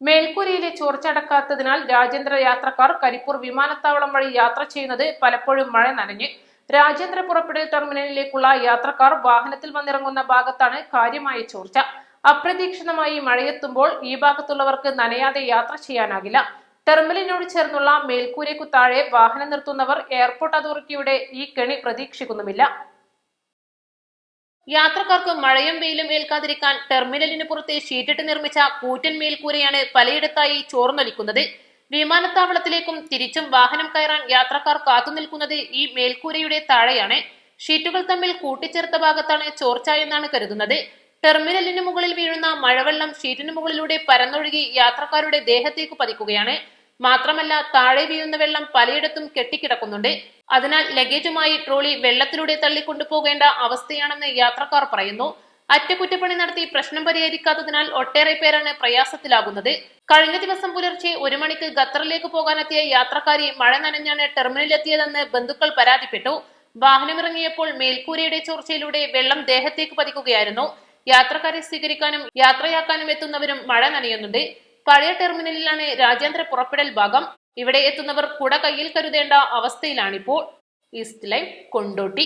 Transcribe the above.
മേൽക്കൂരയിലെ ചോർച്ചടക്കാത്തതിനാൽ രാജ്യാന്തര യാത്രക്കാർ കരിപ്പൂർ വിമാനത്താവളം വഴി യാത്ര ചെയ്യുന്നത് പലപ്പോഴും മഴ നനഞ്ഞ്. രാജ്യാന്തര പുറപ്പെടൽ ടെർമിനലിലേക്കുള്ള യാത്രക്കാർ വാഹനത്തിൽ വന്നിറങ്ങുന്ന ഭാഗത്താണ് കാര്യമായ ചോർച്ച. അപ്രതീക്ഷിതമായി മഴയെത്തുമ്പോൾ ഈ ഭാഗത്തുള്ളവർക്ക് നനയാതെ യാത്ര ചെയ്യാനാകില്ല. ടെർമിനലിനോട് ചേർന്നുള്ള മേൽക്കൂരയ്ക്കു താഴെ വാഹനം നിർത്തുന്നവർ എയർപോർട്ട് അതോറിറ്റിയുടെ ഈ കെണി പ്രതീക്ഷിക്കുന്നുമില്ല. യാത്രക്കാർക്ക് മഴയും വെയിലും ഏൽക്കാതിരിക്കാൻ ടെർമിനലിന് പുറത്തെ ഷീറ്റിട്ട് നിർമ്മിച്ച കൂറ്റൻ മേൽക്കൂരയാണ് പലയിടത്തായി ചോർന്നൊലിക്കുന്നത്. വിമാനത്താവളത്തിലേക്കും തിരിച്ചും വാഹനം കയറാൻ യാത്രക്കാർ കാത്തുനിൽക്കുന്നത് ഈ മേൽക്കൂരയുടെ താഴെയാണ്. ഷീറ്റുകൾ തമ്മിൽ കൂട്ടിച്ചേർത്ത ഭാഗത്താണ് ചോർച്ച എന്നാണ് കരുതുന്നത്. ടെർമിനലിന് മുകളിൽ വീഴുന്ന മഴവെള്ളം ഷീറ്റിന് മുകളിലൂടെ പരന്നൊഴുകി യാത്രക്കാരുടെ ദേഹത്തേക്ക് പതിക്കുകയാണ്. മാത്രമല്ല, താഴെ വീഴുന്ന വെള്ളം പലയിടത്തും കെട്ടിക്കിടക്കുന്നുണ്ട്. അതിനാൽ ലഗേജുമായി ട്രോളി വെള്ളത്തിലൂടെ തള്ളിക്കൊണ്ടുപോകേണ്ട അവസ്ഥയാണെന്ന് യാത്രക്കാർ പറയുന്നു. അറ്റകുറ്റപ്പണി നടത്തി പ്രശ്നം പരിഹരിക്കാത്തതിനാൽ ഒട്ടേറെ പേരാണ് പ്രയാസത്തിലാകുന്നത്. കഴിഞ്ഞ ദിവസം പുലർച്ചെ 1 മണിക്ക് ഖത്തറിലേക്ക് പോകാനെത്തിയ യാത്രക്കാരി മഴ നനഞ്ഞാണ് ടെർമിനലിലെത്തിയതെന്ന് ബന്ധുക്കൾ പരാതിപ്പെട്ടു. വാഹനമിറങ്ങിയപ്പോൾ മേൽക്കൂരയുടെ ചോർച്ചയിലൂടെ വെള്ളം ദേഹത്തേക്ക് പതിക്കുകയായിരുന്നു. യാത്രക്കാരെ സ്വീകരിക്കാനും യാത്രയാക്കാനും എത്തുന്നവരും മഴ നനയുന്നുണ്ട്. പഴയ ടെർമിനലിലാണ് രാജ്യാന്തര പുറപ്പെടൽ ഭാഗം. ഇവിടെ എത്തുന്നവർ കുട കയ്യിൽ കരുതേണ്ട അവസ്ഥയിലാണിപ്പോൾ. East live, Kondotty.